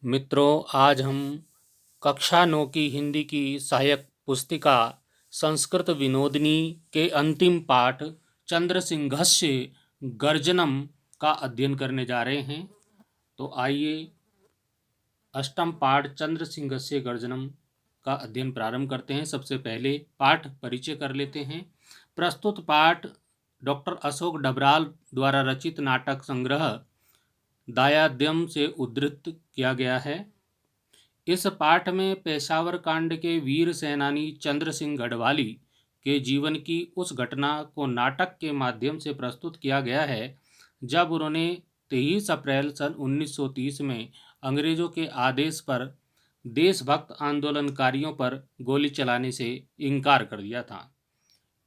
मित्रों, आज हम कक्षा 9 की हिंदी की सहायक पुस्तिका संस्कृत विनोदिनी के अंतिम पाठ चंद्रसिंहस्य गर्जनम का अध्ययन करने जा रहे हैं। तो आइए अष्टम पाठ चंद्रसिंहस्य गर्जनम का अध्ययन प्रारंभ करते हैं। सबसे पहले पाठ परिचय कर लेते हैं। प्रस्तुत पाठ डॉक्टर अशोक डबराल द्वारा रचित नाटक संग्रह दायाद्यम से उद्धृत किया गया है। इस पाठ में पेशावर कांड के वीर सेनानी चंद्र सिंह गढ़वाली के जीवन की उस घटना को नाटक के माध्यम से प्रस्तुत किया गया है जब उन्होंने 23 अप्रैल सन 1930 में अंग्रेजों के आदेश पर देशभक्त आंदोलनकारियों पर गोली चलाने से इनकार कर दिया था।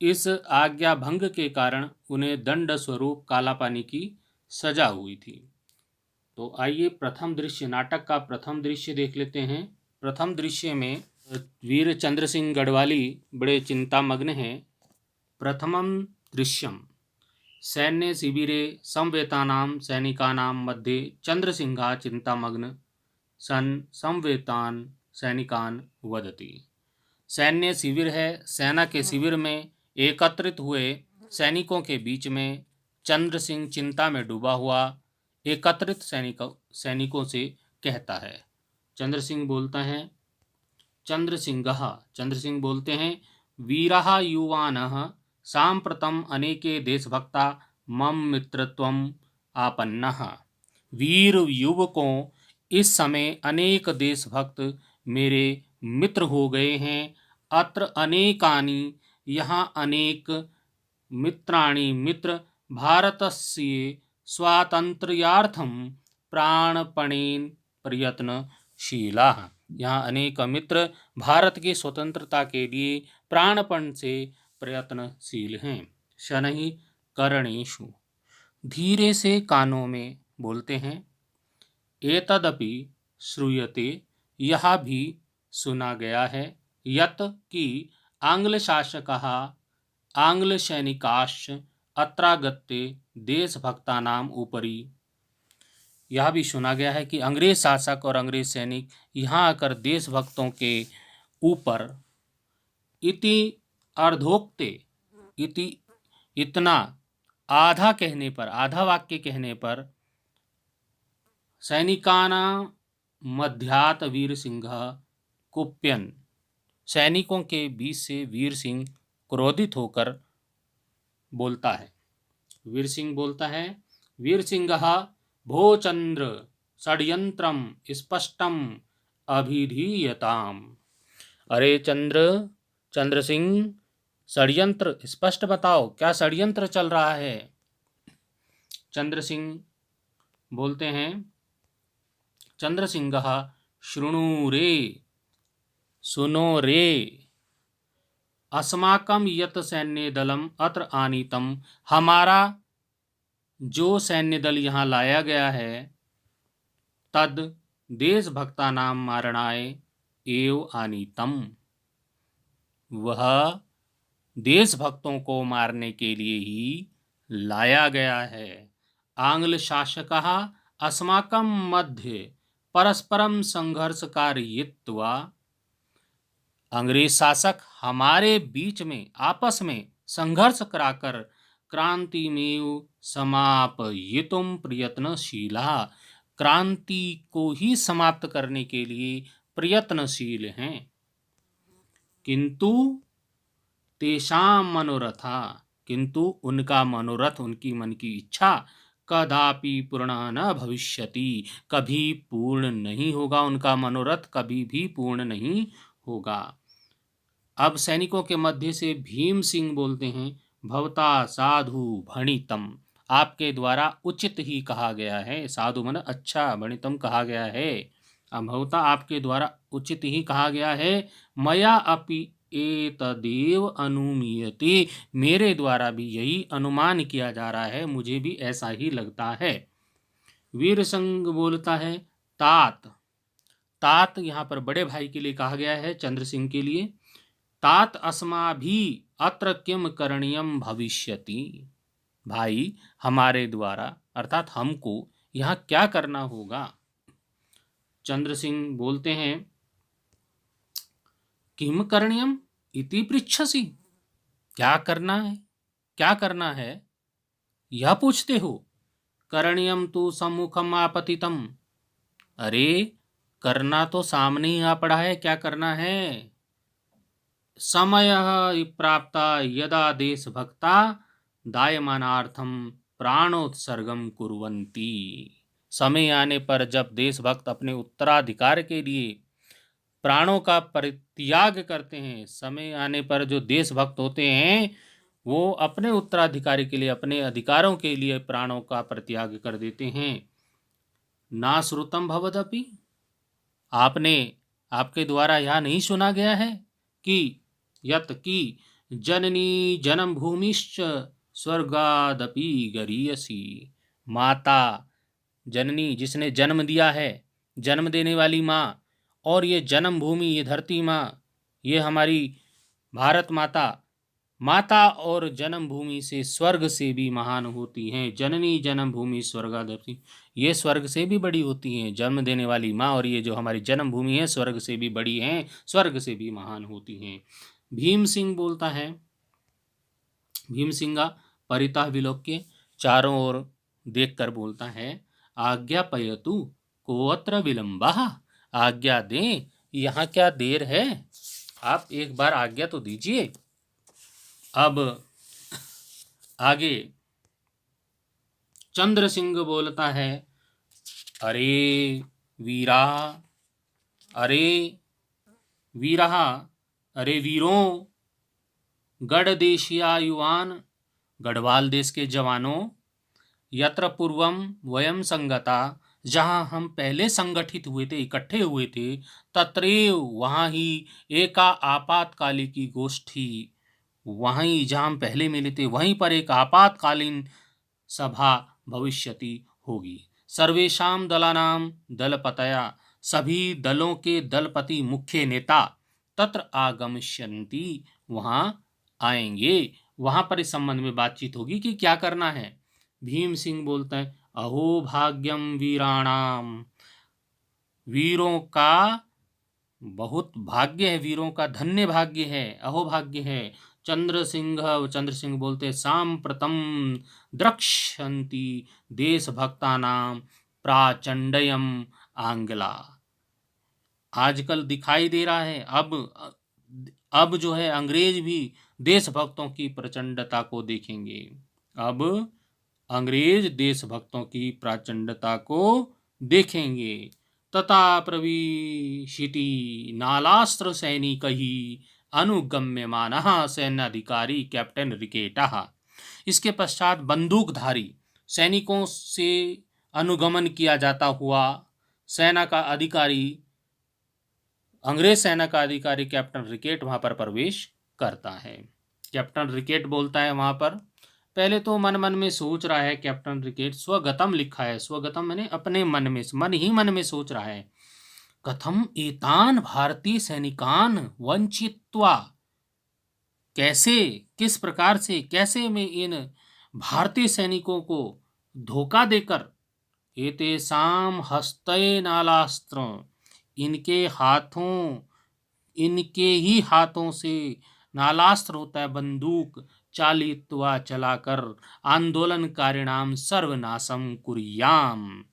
इस आज्ञा भंग के कारण उन्हें दंड स्वरूप कालापानी की सजा हुई थी। तो आइए प्रथम दृश्य, नाटक का प्रथम दृश्य देख लेते हैं। प्रथम दृश्य में वीर चंद्र सिंह गढ़वाली बड़े चिंतामग्न हैं। प्रथमं दृश्यम सैन्य शिबिरे संवेतानां सैनिकानां मध्ये चंद्रसिंहः चिंतामग्न सन संवेतान सैनिकान वदति। सैन्य शिविर है। सेना के शिविर में एकत्रित हुए सैनिकों के बीच में चंद्र सिंह चिंता में डूबा हुआ एकत्रित सैनिकों से कहता है। चंद्र सिंह बोलता है, चंद्र सिंह बोलते हैं, वीरः युवानः सांप्रतम अनेके देशभक्ता मम मित्रत्वम आपन्नः। वीर युवकों, इस समय अनेक देशभक्त मेरे मित्र हो गए हैं। अत्र अनेकानि, यहाँ अनेक, मित्राणि मित्र, भारतस्य स्वातंत्र्यार्थम प्राणपणेन प्रयत्नशीलाः। यहाँ अनेक मित्र भारत की स्वतंत्रता के लिए प्राणपण से प्रयत्नशील हैं। शनैः करणेषु, धीरे से कानों में बोलते हैं। एतदपि श्रूयते, यह भी सुना गया है। यत कि आंग्ल शासकः आंग्ल सैनिकाश्च अत्रागत्य देशभक्तानाम उपरि, यह भी सुना गया है कि अंग्रेज शासक और अंग्रेज सैनिक यहाँ आकर देशभक्तों के ऊपर इति अर्धोक्ते, इति इतना, आधा कहने पर, आधा वाक्य कहने पर, सैनिकानां मध्यात वीर सिंह कुप्यन, सैनिकों के बीच से वीर सिंह क्रोधित होकर बोलता है। वीर सिंह बोलता है, वीर सिंह भो चंद्र षड्यंत्रम स्पष्टम अभिधीयताम। अरे चंद्र सिंह, षड्यंत्र स्पष्ट बताओ, क्या षड्यंत्र चल रहा है? चंद्र सिंह बोलते हैं, चंद्र सिंह शृणु रे, सुनो रे, अस्माकं यत सैन्य दलम अत्र आनीतम, हमारा जो सैन्य दल यहाँ लाया गया है, तद देशभक्तानां मारणाय एव आनीतम, वह देशभक्तों को मारने के लिए ही लाया गया है। आंग्ल शासकः अस्माकं मध्ये परस्परम संघर्ष कारयित्वा, अंग्रेज शासक हमारे बीच में आपस में संघर्ष कराकर क्रांतिमेव समापयितुम प्रयत्नशीला, क्रांति को ही समाप्त करने के लिए प्रयत्नशील हैं। किंतु तेषां मनोरथा, किंतु उनका मनोरथ, उनकी मन की इच्छा कदापि पूर्ण न भविष्यति, कभी पूर्ण नहीं होगा। उनका मनोरथ कभी भी पूर्ण नहीं होगा। अब सैनिकों के मध्य से भीम सिंह बोलते हैं, भवता साधु भणितम, आपके द्वारा उचित ही कहा गया है। साधु मन अच्छा, भणितम कहा गया है। भवता आपके द्वारा उचित ही कहा गया है। मया अपि एतदेव अनुमीयते, मेरे द्वारा भी यही अनुमान किया जा रहा है, मुझे भी ऐसा ही लगता है। वीर सिंह बोलता है, तात, तात यहाँ पर बड़े भाई के लिए कहा गया है, चंद्र सिंह के लिए। तात अस्माभि अत्र किम करणीयम भविष्यति, भाई हमारे द्वारा अर्थात हमको यहाँ क्या करना होगा। चंद्र सिंह बोलते हैं, किम करणीयम इति पृच्छसि, क्या करना है, क्या करना है यह पूछते हो। करणीयम तु सम्मुखम आपतितम, अरे करना तो सामने ही आ पड़ा है, क्या करना है। समय प्राप्ता यदा देशभक्ता दायमानार्थम प्राणोत्सर्गम कुर्वन्ति, समय आने पर जब देशभक्त अपने उत्तराधिकार के लिए प्राणों का परित्याग करते हैं, समय आने पर जो देशभक्त होते हैं वो अपने उत्तराधिकारी के लिए, अपने अधिकारों के लिए प्राणों का परित्याग कर देते हैं। ना श्रुतम भवदपि, आपने, आपके द्वारा यह नहीं सुना गया है कि यत की जननी जन्म भूमिश्च स्वर्गादपि गरीयसी, माता जननी जिसने जन्म दिया है, जन्म देने वाली माँ, और ये जन्म भूमि, ये धरती माँ, ये हमारी भारत माता, माता और जन्म भूमि से, स्वर्ग से भी महान होती हैं। जननी जन्म भूमि स्वर्गादपि, ये स्वर्ग से भी बड़ी होती हैं, जन्म देने वाली माँ, और ये जो हमारी जन्म भूमि है स्वर्ग से भी बड़ी हैं, स्वर्ग से भी महान होती हैं। भीम सिंह बोलता है, भीम सिंह परितः विलोक्य, चारों ओर देखकर बोलता है, आज्ञा पयतु को अत्र विलंबः, आज्ञा दें, यहाँ क्या देर है, आप एक बार आज्ञा तो दीजिए। अब आगे चंद्र सिंह बोलता है, अरे वीरा, अरे वीरा, अरे वीरों, गढ़ देशिया युवान, गढ़वाल देश के जवानों, यत्र पूर्वम वयम संगता, जहाँ हम पहले संगठित हुए थे, इकट्ठे हुए थे, तत्रैव वहाँ ही एका आपातकालिकी गोष्ठी, वहीं जहाँ हम पहले मिले थे वहीं पर एक आपातकालीन सभा भविष्यति होगी। सर्वेशाम दलानाम दलपतया, सभी दलों के दलपति मुख्य नेता तत्र आगमिष्यन्ति, वहाँ आएंगे, वहाँ पर इस संबंध में बातचीत होगी कि क्या करना है। भीम सिंह बोलते हैं, अहो भाग्यम वीराणाम, वीरों का बहुत भाग्य है, वीरों का धन्य भाग्य है, अहो भाग्य है। चंद्र सिंह बोलते, सांप्रतम द्रक्ष्यन्ति देशभक्तानां प्राचंडयम आंगला, आजकल दिखाई दे रहा है, अब जो है अंग्रेज भी देशभक्तों की प्रचंडता को देखेंगे, अब अंग्रेज देशभक्तों की प्रचंडता को देखेंगे। तथा प्रविशिति नालास्त्र सैनिक ही अनुगम्यमानः सैन्याधिकारी कैप्टन रिकेटः, इसके पश्चात बंदूकधारी सैनिकों से अनुगमन किया जाता हुआ सेना का अधिकारी, अंग्रेज सेना का अधिकारी कैप्टन रिकेट वहां पर प्रवेश करता है। कैप्टन रिकेट बोलता है वहां पर, पहले तो मन मन में सोच रहा है कैप्टन रिकेट, स्वगतम लिखा है, स्वगतम मैंने अपने मन में, मन ही मन में सोच रहा है, कथम एतान भारतीय सैनिकान वंचित्वा, कैसे, किस प्रकार से, कैसे मैं इन भारतीय सैनिकों को धोखा देकर, एतेषाम हस्तये नालास्त्र, इनके हाथों, इनके ही हाथों से नालास्त्र होता है बंदूक, चालित्वा चलाकर आंदोलनकारिणाम सर्वनाशम कुर्याम,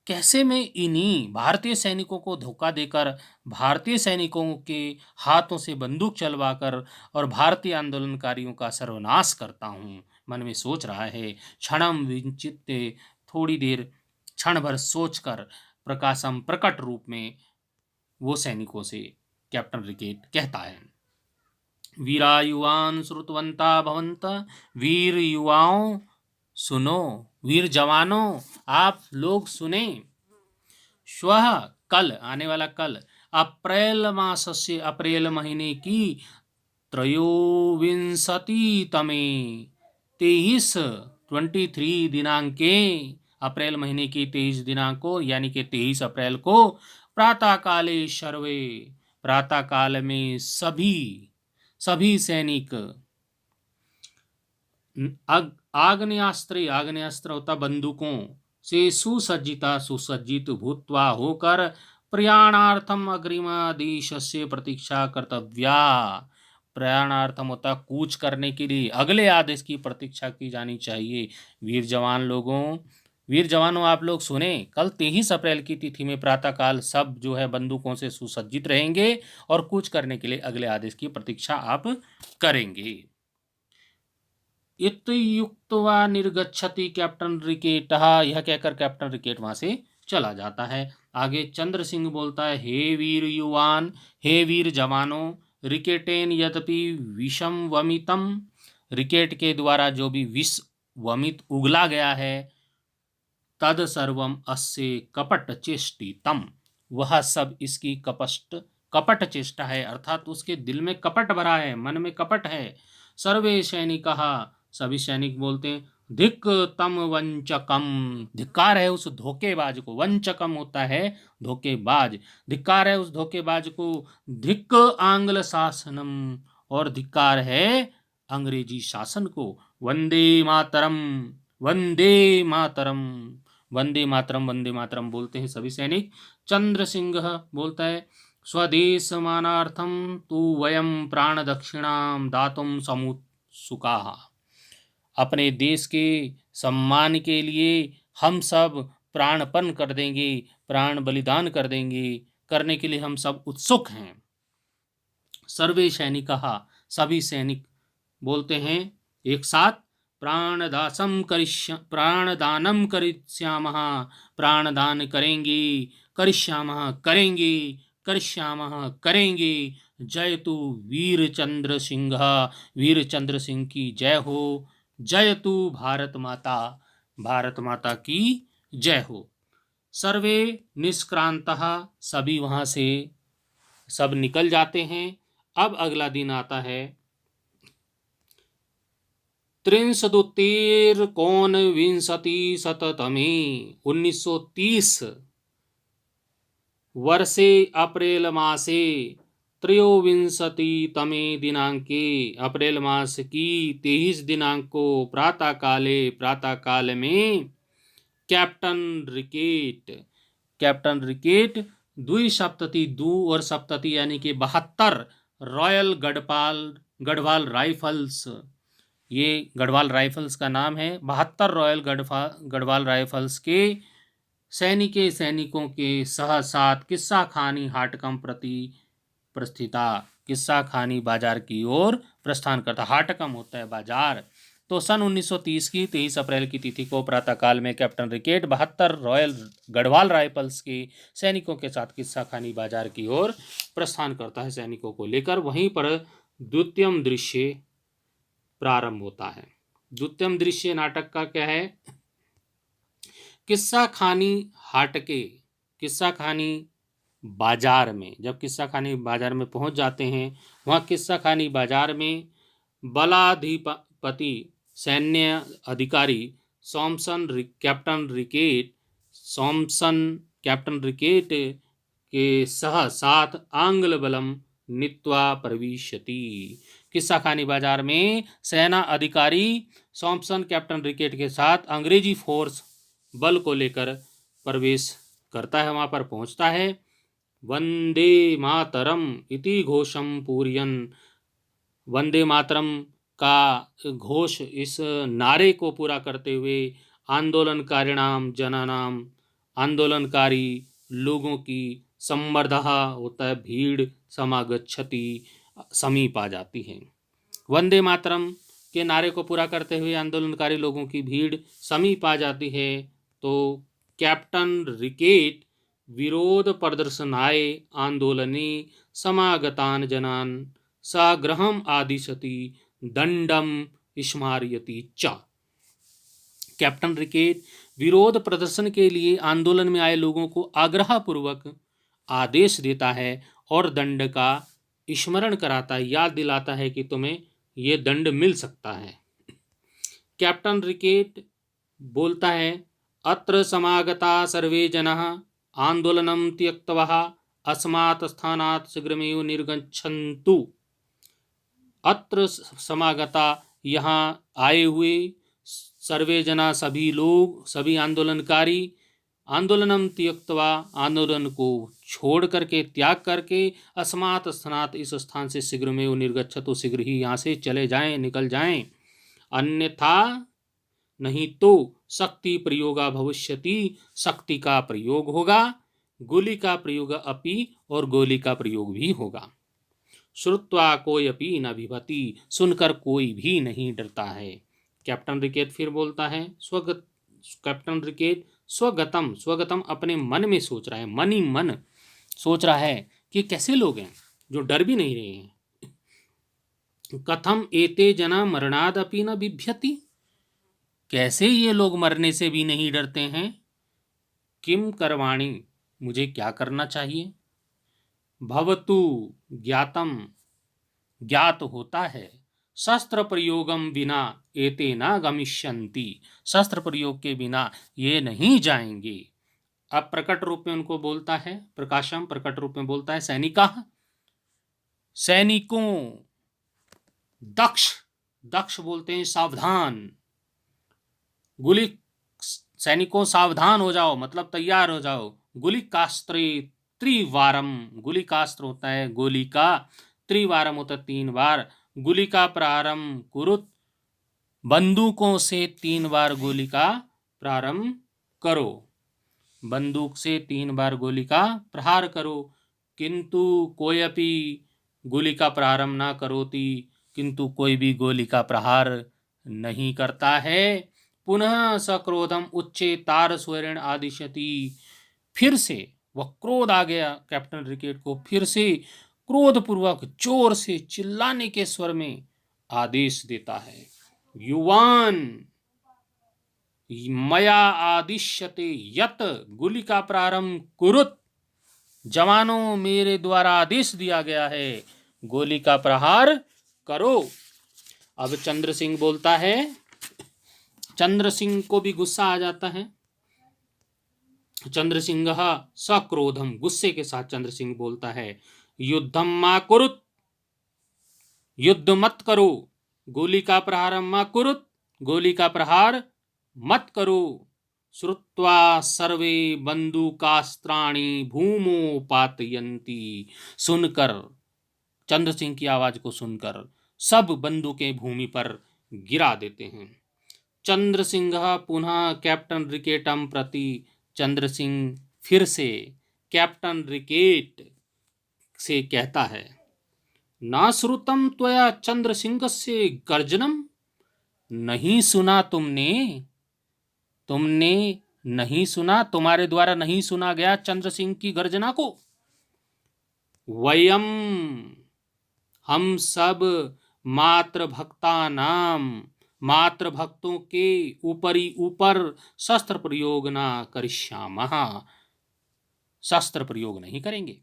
कैसे मैं इन्हीं भारतीय सैनिकों को धोखा देकर, भारतीय सैनिकों के हाथों से बंदूक चलवाकर और भारतीय आंदोलनकारियों का सर्वनाश करता हूँ, मन में सोच रहा है। क्षणम विचित्ते, थोड़ी देर, क्षण भर सोचकर, प्रकाशम प्रकट रूप में वो सैनिकों से कैप्टन रिकेट कहता है, वीरा युवान श्रुतवंता भवंत, वीर युवाओं सुनो, वीर जवानों आप लोग सुने, श्वः कल, आने वाला कल, अप्रैल मास से, अप्रैल महीने की त्रयोविंशति तमे 23 दिनांके, अप्रैल महीने की 23 दिनांक को, यानी कि 23 अप्रैल को, प्रातः काले सर्वे, प्रातः काल में सभी सैनिक, आग्नेयास्त्र, आग्नेयास्त्र होता बंदूकों से सुसज्जिता सुसज्जित भूत्वा होकर प्रयाणार्थम अग्रिमादेशस्य प्रतीक्षा कर्तव्या। प्रयाणार्थम होता है कूच करने के लिए, अगले आदेश की प्रतीक्षा की जानी चाहिए। वीर जवान लोगों, वीर जवानों, आप लोग सुने, कल 23 अप्रैल की तिथि में प्रातःकाल सब जो है बंदूकों से सुसज्जित रहेंगे और कूच करने के लिए अगले आदेश की प्रतीक्षा आप करेंगे। इत्युक्त्वा निर्गच्छति कैप्टन रिकेटः, यह कहकर कैप्टन रिकेट वहां से चला जाता है। आगे चंद्र सिंह बोलता है, हे वीर युवान, हे वीर जवानों, रिकेटेन यद्यपि विषम वमितम, रिकेट के द्वारा जो भी विष वमित उगला गया है, तद सर्वम अस्य कपट चेष्टितम, वह सब इसकी कपट चेष्टा है, अर्थात उसके दिल में कपट भरा है, मन में कपट है। सर्वे सैनिकः, सभी सैनिक बोलते हैं, धिक् तम वंचकम, धिक्कार है उस धोखेबाज को, वंचकम होता है धोखेबाज, धिक्कार है उस धोखेबाज को, धिक् आंग्ल शासनम, और धिक्कार है अंग्रेजी शासन को, वंदे मातरम, वंदे मातरम, वंदे मातरम, वंदे मातरम बोलते हैं सभी सैनिक। चंद्र सिंह बोलता है, स्वदेश मानार्थम तु वयम प्राण दक्षिणाम दातुम समुत्सुकाः, अपने देश के सम्मान के लिए हम सब प्राणपण कर देंगे, प्राण बलिदान कर देंगे, करने के लिए हम सब उत्सुक हैं। सर्वे सैनिकाः, सभी सैनिक बोलते हैं एक साथ, प्राणदानम करिष्यामः, प्राणदान करेंगे, करिष्यामः करेंगे, करिष्यामः करेंगे, जयतु वीर चंद्र सिंह, वीर चंद्र सिंह की जय हो, जयतु भारत माता, भारत माता की जय हो। सर्वे निष्क्रांतः, सभी वहां से सब निकल जाते हैं। अब अगला दिन आता है, त्रिंशदुत्तरकोनविंशतिशततमे 1930 वर्षे अप्रैल मासे त्रयोविंशतितमे दिनांके, अप्रैल मास की 23 दिनांक को प्रातःकाल में कैप्टन रिकेट द्विसप्तति, दो और सप्तति यानी कि 72 रॉयल गढ़वाल राइफल्स, ये गढ़वाल राइफल्स का नाम है, 72 रॉयल गढ़वाल राइफल्स के सैनिकों के साथ किस्सा खानी हाटकम प्रति प्रस्थिता, किस्सा खानी बाजार की ओर प्रस्थान करता। हाटकम होता है बाजार। तो सन 1930 की 23 अप्रैल की तिथि को प्रातःकाल में कैप्टन रिकेट 72 रॉयल गढ़वाल राइफल्स के सैनिकों के साथ किस्सा खानी बाजार की ओर प्रस्थान करता है सैनिकों को लेकर। वहीं पर द्वितीयम दृश्य प्रारंभ होता है। द्वितीयम दृश्य नाटक का क्या है, किस्सा खानी हाटके, किस्सा खानी बाजार में, जब किस्सा खानी बाजार में पहुंच जाते हैं, वहां किस्सा खानी बाजार में बलाधिपति सैन्य अधिकारी कैप्टन रिकेट के सह साथ आंग्ल बलम नीत्वा प्रविशति। किस्सा खानी बाजार में सेना अधिकारी सॉम्पसन कैप्टन रिकेट के साथ अंग्रेजी फोर्स बल को लेकर प्रवेश करता है, वहां पर पहुंचता है। वंदे मातरम इति घोषम पूरयन, वंदे मातरम का घोष, इस नारे को पूरा करते हुए आंदोलनकारिणाम जनानाम, आंदोलनकारी लोगों की संवर्धः होता है भीड़, समागच्छति समीप आ जाती है। वंदे मातरम के नारे को पूरा करते हुए आंदोलनकारी लोगों की भीड़ समीप आ जाती है। तो कैप्टन रिकेट विरोध प्रदर्शनाय आंदोलने समागतान जनान साग्रहम आदिशति दंडम स्मारयति च। कैप्टन रिकेट विरोध प्रदर्शन के लिए आंदोलन में आए लोगों को आग्रहपूर्वक आदेश देता है और दंड का स्मरण कराता है, याद दिलाता है कि तुम्हें ये दंड मिल सकता है। कैप्टन रिकेट बोलता है, अत्र समागता सर्वे जनाः आंदोलनम त्यक्त्वा अस्मात् स्थानात् शीघ्रमेव निर्गच्छन्तु। अत्र समागता, यहाँ आए हुए सर्वे जना सभी लोग, सभी आंदोलनकारी आंदोलनम त्यक्त्वा आंदोलन को छोड़ करके, त्याग करके, अस्मात् स्थानात् इस स्थान से शीघ्र में वो निर्गच्छतु, शीघ्र ही यहाँ से चले जाएं, निकल जाएं। अन्यथा नहीं तो शक्ति प्रयोगा भविष्यति, शक्ति का प्रयोग होगा, गोली का प्रयोग अपि, और गोली का प्रयोग भी होगा। श्रुत्वा कोयपि न बिभति, सुनकर कोई भी नहीं डरता है। कैप्टन रिकेट फिर बोलता है, कैप्टन रिकेट स्वगतम, स्वगतम अपने मन में सोच रहा है, मन ही मन सोच रहा है कि कैसे लोग हैं जो डर भी नहीं रहे हैं। कथम एते जना मरणाद अपि न बिभ्यति, कैसे ये लोग मरने से भी नहीं डरते हैं। किम करवाणी, मुझे क्या करना चाहिए। भवतु ज्ञातम, ज्ञात होता है, शस्त्र प्रयोगम बिना एते न गमिष्यन्ति, शस्त्र प्रयोग के बिना ये नहीं जाएंगे। अब प्रकट रूप में उनको बोलता है, प्रकाशम प्रकट रूप में बोलता है, सैनिका, सैनिकों, दक्ष, दक्ष बोलते हैं सावधान, गुली, सैनिकों सावधान हो जाओ, मतलब तैयार हो जाओ। गुलिकास्त्रे त्रिवारम, गुलिकास्त्र होता है गोली का, त्रिवारम होता है 3 बार, गोली का प्रारंभ कुरुत, बंदूकों से 3 बार गोली का प्रारंभ करो, बंदूक से 3 बार गोली का प्रहार करो। किंतु कोयपि गोली का प्रारंभ ना करोति, किंतु कोई भी गोली का प्रहार नहीं करता है। पुनः सक्रोधम उच्चे तार स्वरण आदिशति, फिर से वह क्रोध आ गया कैप्टन रिकेट को, फिर से क्रोधपूर्वक जोर से चिल्लाने के स्वर में आदेश देता है, युवान मया आदिश्यते यत, गोली का प्रारंभ कुरुत, जवानों मेरे द्वारा आदेश दिया गया है, गोली का प्रहार करो। अब चंद्र सिंह बोलता है, चंद्र सिंह को भी गुस्सा आ जाता है। चंद्र सिंह सक्रोधम, गुस्से के साथ चंद्र सिंह बोलता है, युद्धम मा कुरुत, युद्ध मत करो, गोली का प्रहार मा कुरुत, गोली का प्रहार मत करो। श्रुत्वा सर्वे बंदूकास्त्राणि भूमो पातयन्ति, सुनकर, चंद्र सिंह की आवाज को सुनकर सब बंदूकें भूमि पर गिरा देते हैं। चंद्र सिंह पुनः कैप्टन रिकेटम प्रति, चंद्र सिंह फिर से कैप्टन रिकेट से कहता है, ना श्रुतम त्वया चंद्र सिंह से गर्जनम, नहीं सुना तुमने, तुमने नहीं सुना, तुम्हारे द्वारा नहीं सुना गया चंद्र सिंह की गर्जना को। वयम, हम सब, मात्र भक्ता नाम, मात्र भक्तों के ऊपरी ऊपर शस्त्र प्रयोग ना करिष्यामः, शस्त्र प्रयोग नहीं करेंगे।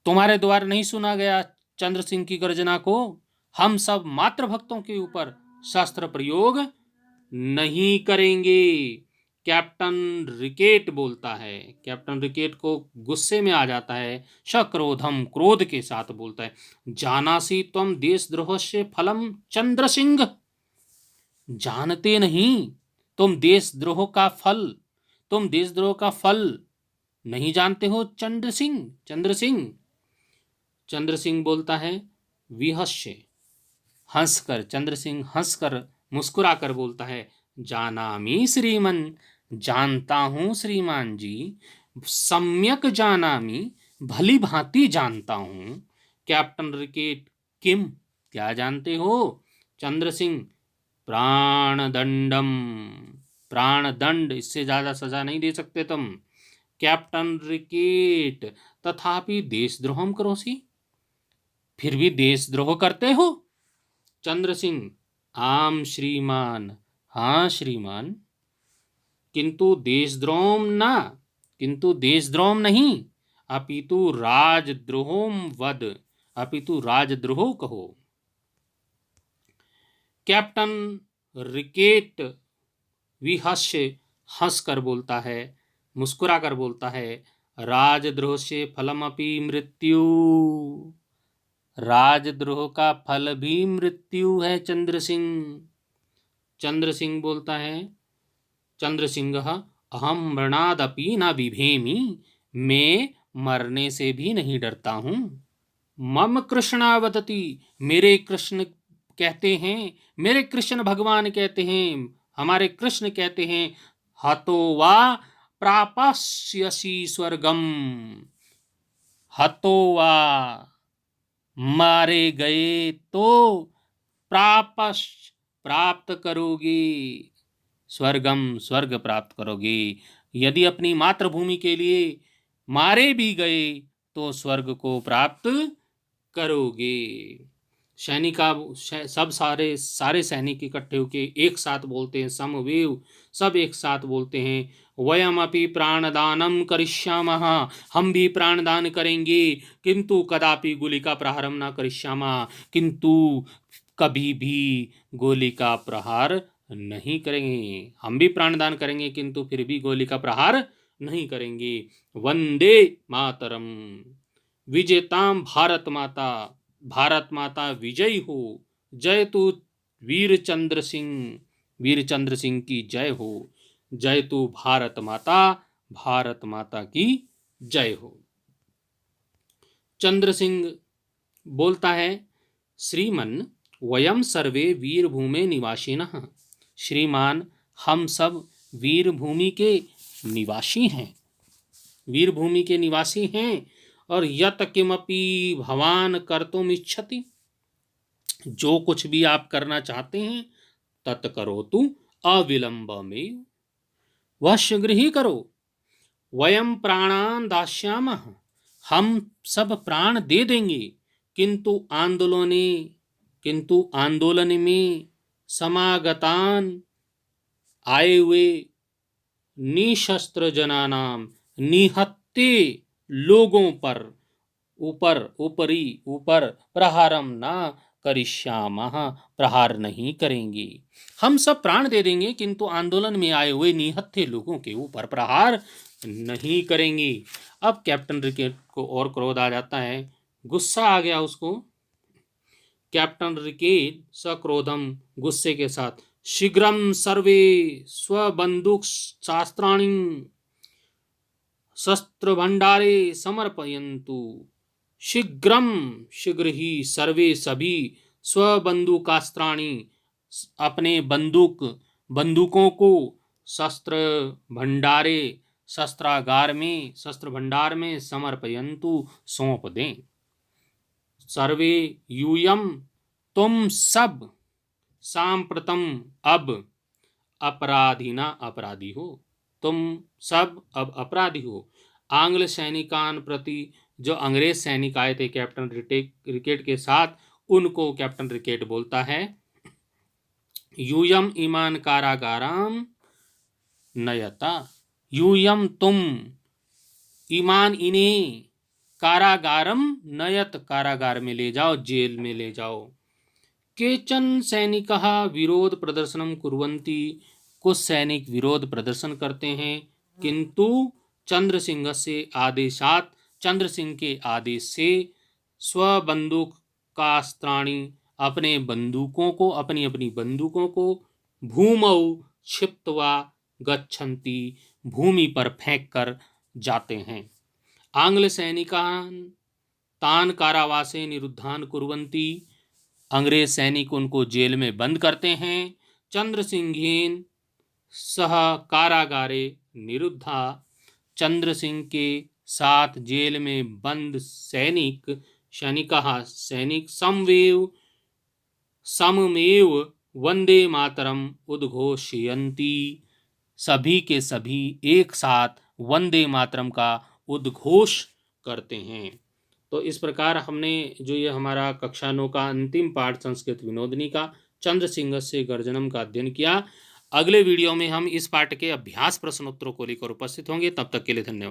तुम्हारे द्वारा नहीं सुना गया चंद्र सिंह की गर्जना को, हम सब मात्र भक्तों के ऊपर शस्त्र प्रयोग नहीं करेंगे। कैप्टन रिकेट बोलता है, कैप्टन रिकेट को गुस्से में आ जाता है, सक्रोधम, क्रोध के साथ बोलता है, जानासी त्वम देशद्रोहस्य फलम चंद्र सिंह, जानते नहीं तुम देशद्रोह का फल, तुम देशद्रोह का फल नहीं जानते हो चंद्र सिंह, चंद्र सिंह। चंद्र सिंह बोलता है, विहस्य, हंसकर, चंद्र सिंह हंसकर मुस्कुराकर बोलता है, जानामि श्रीमन, जानता हूं श्रीमान जी, सम्यक जानामि, भली भांति जानता हूं। कैप्टन रिकेट, किम, क्या जानते हो। चंद्र सिंह, प्राणदंडम, प्राणदंड, इससे ज्यादा सजा नहीं दे सकते तुम। कैप्टन रिकेट, तथापि देशद्रोहम करोसी, फिर भी देशद्रोह करते हो। चंद्र सिंह, आम श्रीमान, हाँ श्रीमान, किंतु देशद्रोह ना, किंतु देशद्रोह नहीं, अपितु राजद्रोहम वद, अपितु राजद्रोह कहो। कैप्टन रिकेट विहस्य, हंसकर बोलता है, मुस्कुराकर बोलता है, राजद्रोह से फलमपि मृत्यु, राजद्रोह का फल भी मृत्यु है चंद्र सिंह। चंद्र सिंह बोलता है, चंद्र सिंह, अहम मरणादपि न बिभेमि, मैं मरने से भी नहीं डरता हूँ। मम कृष्णा वदति, मेरे कृष्ण कहते हैं, मेरे कृष्ण भगवान कहते हैं, हमारे कृष्ण कहते हैं, हतो वा प्रापस्यसि स्वर्गम, हतो वा, मारे गए तो, प्रापस, प्राप्त करोगे, स्वर्गम, स्वर्ग प्राप्त करोगे। यदि अपनी मातृभूमि के लिए मारे भी गए तो स्वर्ग को प्राप्त करोगे। सैनिका सब सारे सारे सैनिक इकट्ठे होके एक साथ बोलते हैं, समवेव, सब एक साथ बोलते हैं, वयमपि प्राणदानम करिष्यामः, हम भी प्राणदान करेंगे, किंतु कदापि गोलिका प्रहारम न करिष्यामः, किंतु कभी भी गोली का प्रहार नहीं करेंगे। हम भी प्राणदान करेंगे किंतु फिर भी गोली का प्रहार नहीं करेंगे। वंदे मातरम, विजेताम भारत माता, भारत माता विजयी हो, जय तू वीर चंद्र सिंह, वीर चंद्र सिंह की जय हो, जय तू भारत माता, भारत माता की जय हो। चंद्र सिंह बोलता है, श्रीमन वयम सर्वे वीरभूमे निवासिनः, श्रीमान हम सब वीरभूमि के निवासी हैं, वीरभूमि के निवासी हैं। और यत किमपि भवान कर्तुम इच्छति, जो कुछ भी आप करना चाहते हैं, तत्करोतु अविलंबमेव, वह शीघ्र ही करो। वयम प्राणान दास्यामः, हम सब प्राण दे देंगे, किंतु आंदोलन में समागतान, आए हुए निशस्त्र जनानाम, निहत्ते लोगों पर, ऊपर प्रहारम ना करिष्यामः, प्रहार नहीं करेंगे। हम सब प्राण दे देंगे किंतु आंदोलन में आए हुए निहत्थे लोगों के ऊपर प्रहार नहीं करेंगे। अब कैप्टन रिकेट को और क्रोध आ जाता है, गुस्सा आ गया उसको। कैप्टन रिकेट सक्रोधम, गुस्से के साथ, शीघ्रम सर्वे स्वबंदूक शास्त्राणि शस्त्र भंडारे समर्पयन्तु, शीघ्रम, शीघ्र ही, सर्वे सभी, स्वबंदूकास्त्राणि, अपने बंदूकों को, शस्त्र भंडारे, शस्त्रागार में, शस्त्र भंडार में, समर्पयन्तु, सौंप दें। सर्वे यूयम, तुम सब, सांप्रतम, अब, अपराधीना, अपराधी हो, तुम सब अब अपराधी हो। आंग्ल सैनिकान प्रति, जो अंग्रेज सैनिक आए थे कैप्टन रिकेट के साथ, उनको कैप्टन रिकेट बोलता है, यूयम ईमान कारागाराम नयता, यूयम तुम, ईमान इन्हें, कारागारम नयत, कारागार में ले जाओ, जेल में ले जाओ। केचन सैनिकः विरोध प्रदर्शनम कुर्वन्ति, कुछ सैनिक विरोध प्रदर्शन करते हैं, किंतु चंद्र सिंह से आदेशात, चंद्र सिंह के आदेश से, स्वबंदूकास्त्राणि, अपने बंदूकों को, अपनी अपनी बंदूकों को, भूमौ क्षिप्त्वा गच्छन्ति, भूमि पर फेंक कर जाते हैं। आंग्ल सैनिकान तान कारावासे निरुद्धान कुर्वन्ति, अंग्रेज सैनिक उनको जेल में बंद करते हैं। चंद्र सिंहेन सह कारागारे निरुद्धा, चंद्र सिंह के साथ जेल में बंद सैनिक, सैनिक सममेव वंदे मातरम उद्घोषयन्ति, सभी के सभी एक साथ वंदे मातरम का उद्घोष करते हैं। तो इस प्रकार हमने जो ये हमारा कक्षा 9 का अंतिम पाठ संस्कृत विनोदनी का चंद्र सिंहस्य गर्जनम का अध्ययन किया। अगले वीडियो में हम इस पाठ के अभ्यास प्रश्नोत्तरों को लेकर उपस्थित होंगे। तब तक के लिए धन्यवाद।